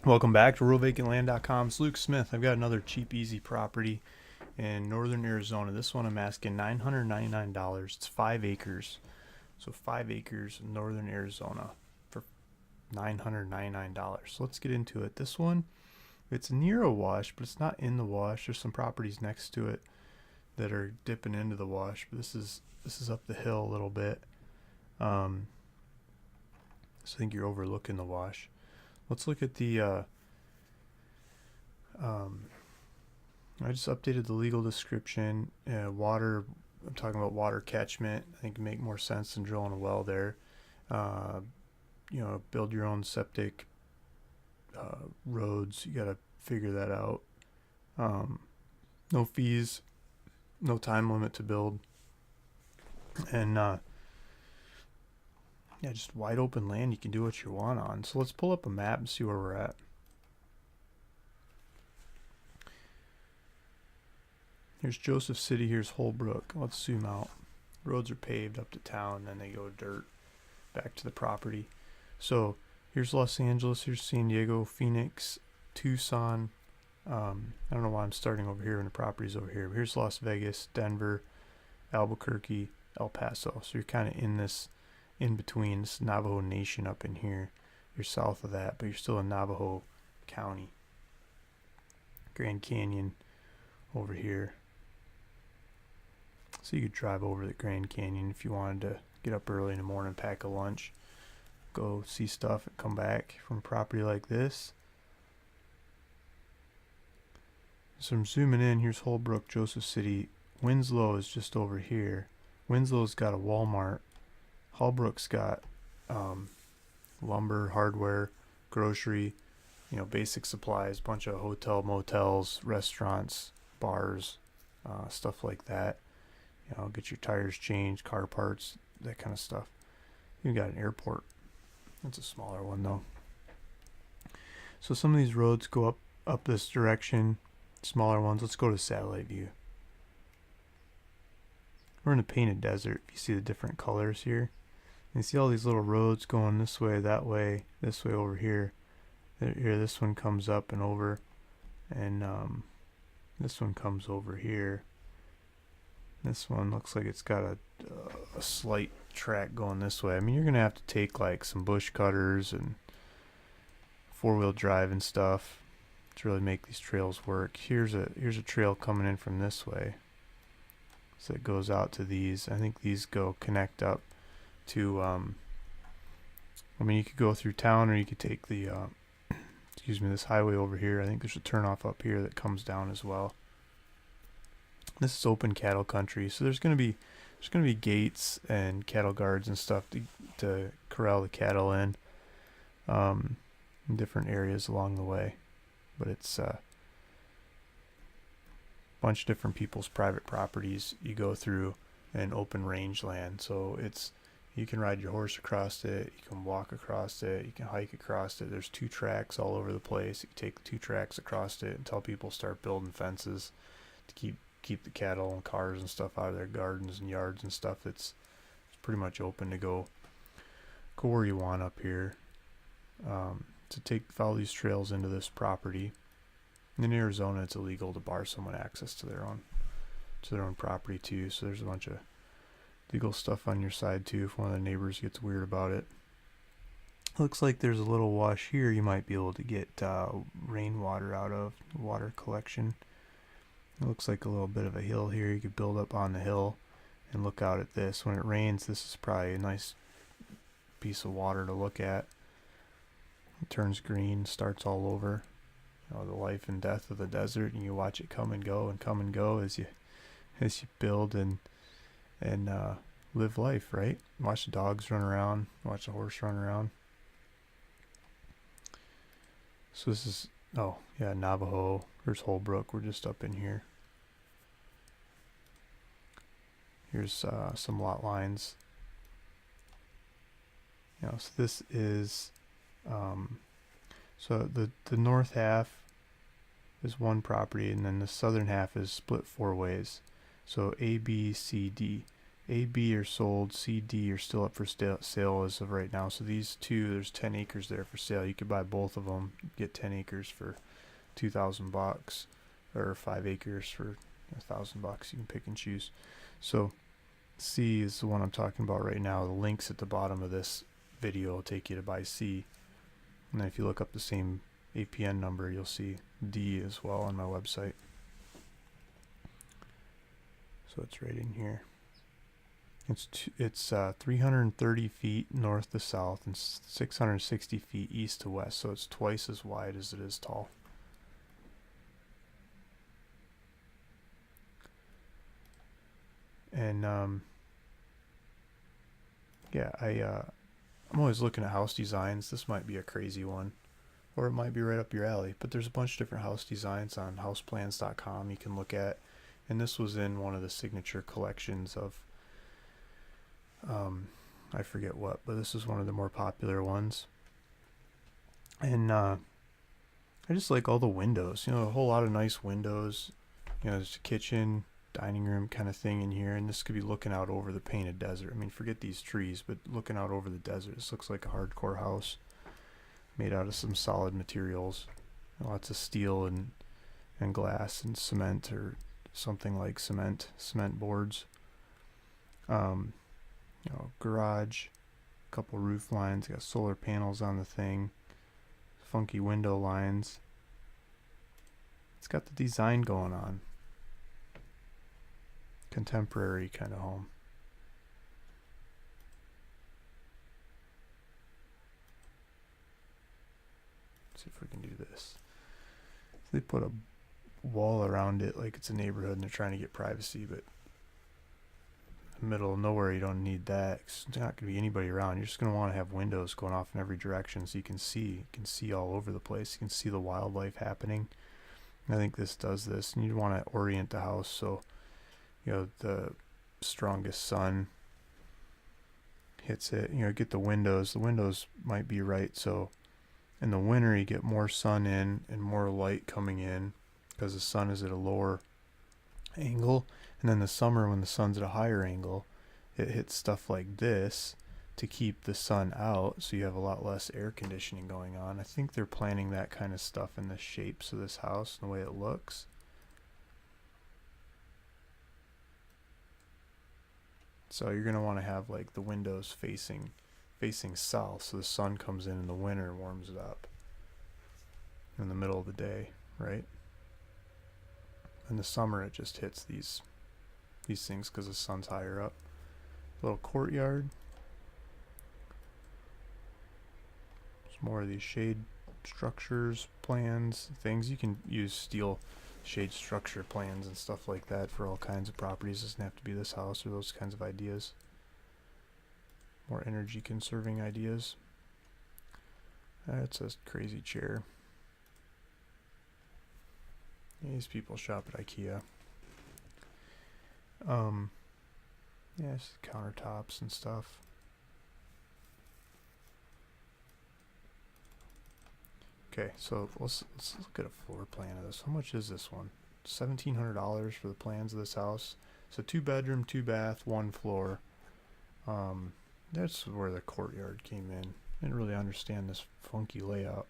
Welcome back to RealVacantLand.com. It's Luke Smith. I've got another cheap, easy property in northern Arizona. This one I'm asking $999. It's 5 acres. So 5 acres in northern Arizona for $999. So let's get into it. This one, it's near a wash, but it's not in the wash. There's some properties next to it that are dipping into the wash, but this is up the hill a little bit. So I think you're overlooking the wash. Let's look at the I just updated the legal description. Water, I'm talking about water catchment. I think it make more sense than drilling a well there. Uh, Build your own septic roads. You got to figure that out. No fees, no time limit to build, and yeah, just wide open land. You can do what you want on. So let's pull up a map and see where we're at. Here's Joseph City. Here's Holbrook. Let's zoom out. Roads are paved up to town, then they go dirt back to the property. So here's Los Angeles. Here's San Diego, Phoenix, Tucson. I don't know why I'm starting over here when the property's over here. But here's Las Vegas, Denver, Albuquerque, El Paso. So you're kind of in this in between. This Navajo Nation up in here. You're south of that, but you're still in Navajo County. Grand Canyon over here. So you could drive over the Grand Canyon if you wanted to get up early in the morning, pack a lunch, go see stuff, and come back from a property like this. So I'm zooming in. Here's Holbrook, Joseph City. Winslow is just over here. Winslow's got a Walmart. Holbrook's got lumber, hardware, grocery, basic supplies, bunch of hotel, motels, restaurants, bars, stuff like that. Get your tires changed, car parts, that kind of stuff. You got an airport. That's a smaller one though. So some of these roads go up this direction. Smaller ones. Let's go to satellite view. We're in a painted desert. You see the different colors here. And you see all these little roads going this way, that way, this way over here. Here, this one comes up and over, and this one comes over here. This one looks like it's got a slight track going this way. I mean, you're gonna have to take like some bush cutters and 4-wheel drive and stuff to really make these trails work. Here's a trail coming in from this way, so it goes out to these. I think these connect up to. I mean, you could go through town, or you could take the this highway over here. I think there's a turnoff up here that comes down as well. This is open cattle country, so there's gonna be gates and cattle guards and stuff to corral the cattle in different areas along the way. But it's a bunch of different people's private properties you go through, and open range land. So you can ride your horse across it, you can walk across it, you can hike across it. There's 2 tracks all over the place. You can take the 2 tracks across it until people start building fences to keep the cattle and cars and stuff out of their gardens and yards and stuff. It's pretty much open to go where you want up here. To follow these trails into this property. In Arizona, it's illegal to bar someone access to their own property too. So there's a bunch of legal stuff on your side too. If one of the neighbors gets weird about it. Looks like there's a little wash here you might be able to get rainwater out of, water collection. It looks like a little bit of a hill here. You could build up on the hill and look out at this. When it rains, this is probably a nice piece of water to look at. It turns green, starts all over. The life and death of the desert, and you watch it come and go as you build and live life, right? Watch the dogs run around, watch the horse run around. So this is Navajo. Here's Holbrook. We're just up in here. Here's some lot lines. So this is so the north half is one property, and then the southern half is split 4 ways. So A, B, C, D. A, B are sold. C, D are still up for sale as of right now. So these two, there's 10 acres there for sale. You could buy both of them, get 10 acres for $2,000, or 5 acres for $1,000. You can pick and choose. So C is the one I'm talking about right now. The links at the bottom of this video will take you to buy C. And then if you look up the same APN number, you'll see D as well on my website. So it's right in here. It's 330 feet north to south and 660 feet east to west, so it's twice as wide as it is tall. And yeah, I'm always looking at house designs. This might be a crazy one, or it might be right up your alley, but there's a bunch of different house designs on houseplans.com you can look at, and this was in one of the signature collections of I forget what, but this is one of the more popular ones. And I just like all the windows, you know, a whole lot of nice windows. You know, there's a kitchen, dining room kind of thing in here, and this could be looking out over the painted desert. I mean, forget these trees, but looking out over the desert. This looks like a hardcore house made out of some solid materials. Lots of steel and glass and cement, or something like cement boards. You know, garage, a couple roof lines, got solar panels on the thing, funky window lines. It's got the design going on. Contemporary kind of home. Let's see if we can do this. They put a wall around it like it's a neighborhood and they're trying to get privacy, but middle of nowhere, you don't need that. It's not going to be anybody around. You're just going to want to have windows going off in every direction so you can see all over the place. You can see the wildlife happening. And I think this does this. And you want to orient the house so, you know, the strongest sun hits it. You know, get the windows. The windows might be right, so in the winter you get more sun in and more light coming in because the sun is at a lower angle. And then the summer, when the sun's at a higher angle, it hits stuff like this to keep the sun out, so you have a lot less air conditioning going on. I think they're planning that kind of stuff in the shapes of this house and the way it looks. So you're going to want to have like the windows facing south, so the sun comes in the winter and warms it up in the middle of the day, right? In the summer it just hits these things because the sun's higher up. Little courtyard. There's more of these shade structures, plans, things. You can use steel shade structure plans and stuff like that for all kinds of properties. It doesn't have to be this house or those kinds of ideas. More energy conserving ideas. That's a crazy chair. These people shop at IKEA. Yeah, it's countertops and stuff. Okay, so let's look at a floor plan of this. How much is this one? $1,700 for the plans of this house. So 2 bedroom, 2 bath, 1 floor. That's where the courtyard came in. Didn't really understand this funky layout.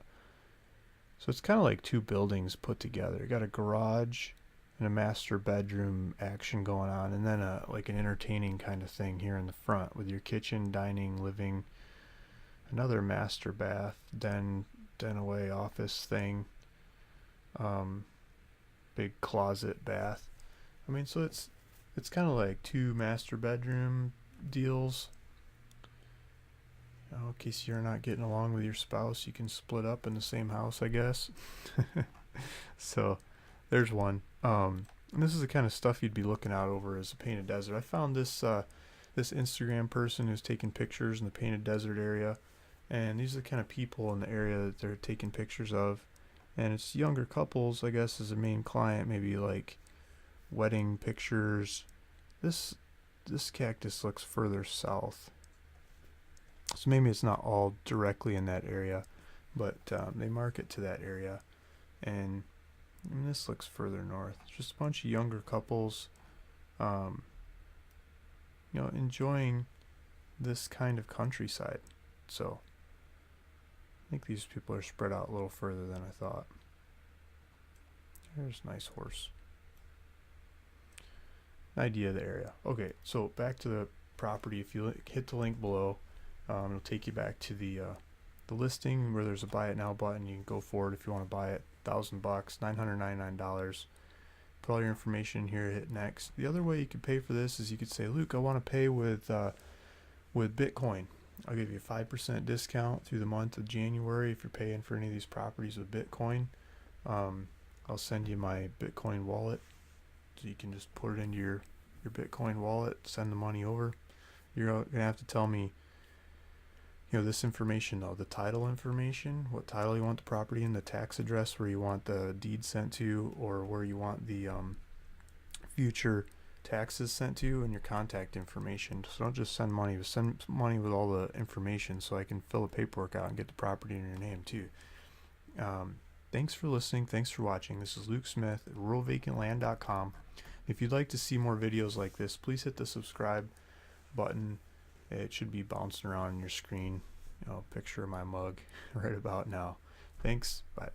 So it's kind of like 2 buildings put together. You got a garage and a master bedroom action going on, and then like an entertaining kind of thing here in the front with your kitchen, dining, living, another master bath, den away office thing, big closet bath. I mean, so it's kind of like 2 master bedroom deals. You know, in case you're not getting along with your spouse, you can split up in the same house, I guess. So there's one. And this is the kind of stuff you'd be looking out over as a painted desert. I found this this Instagram person who's taking pictures in the painted desert area, and these are the kind of people in the area that they're taking pictures of. And it's younger couples, I guess, as a main client, maybe like wedding pictures. This cactus looks further south, so maybe it's not all directly in that area, but they market to that area. And this looks further north. Just a bunch of younger couples. enjoying this kind of countryside. So I think these people are spread out a little further than I thought. There's a nice horse. Idea of the area. Okay, so back to the property. If you hit the link below, it'll take you back to the listing where there's a buy it now button. You can go forward if you want to buy it. $1,000, $999. Put all your information in here. Hit next. The other way you could pay for this is you could say, Luke, I want to pay with Bitcoin. I'll give you a 5% discount through the month of January if you're paying for any of these properties with Bitcoin. I'll send you my Bitcoin wallet, so you can just put it into your Bitcoin wallet, send the money over. You're gonna have to tell me, this information though, the title information, what title you want the property in, the tax address where you want the deed sent to, or where you want the future taxes sent to, and your contact information. So don't just send money, but send money with all the information so I can fill the paperwork out and get the property in your name too. Thanks for listening. Thanks for watching. This is Luke Smith at ruralvacantland.com. If you'd like to see more videos like this, please hit the subscribe button. It should be bouncing around on your screen. Picture of my mug right about now. Thanks. Bye.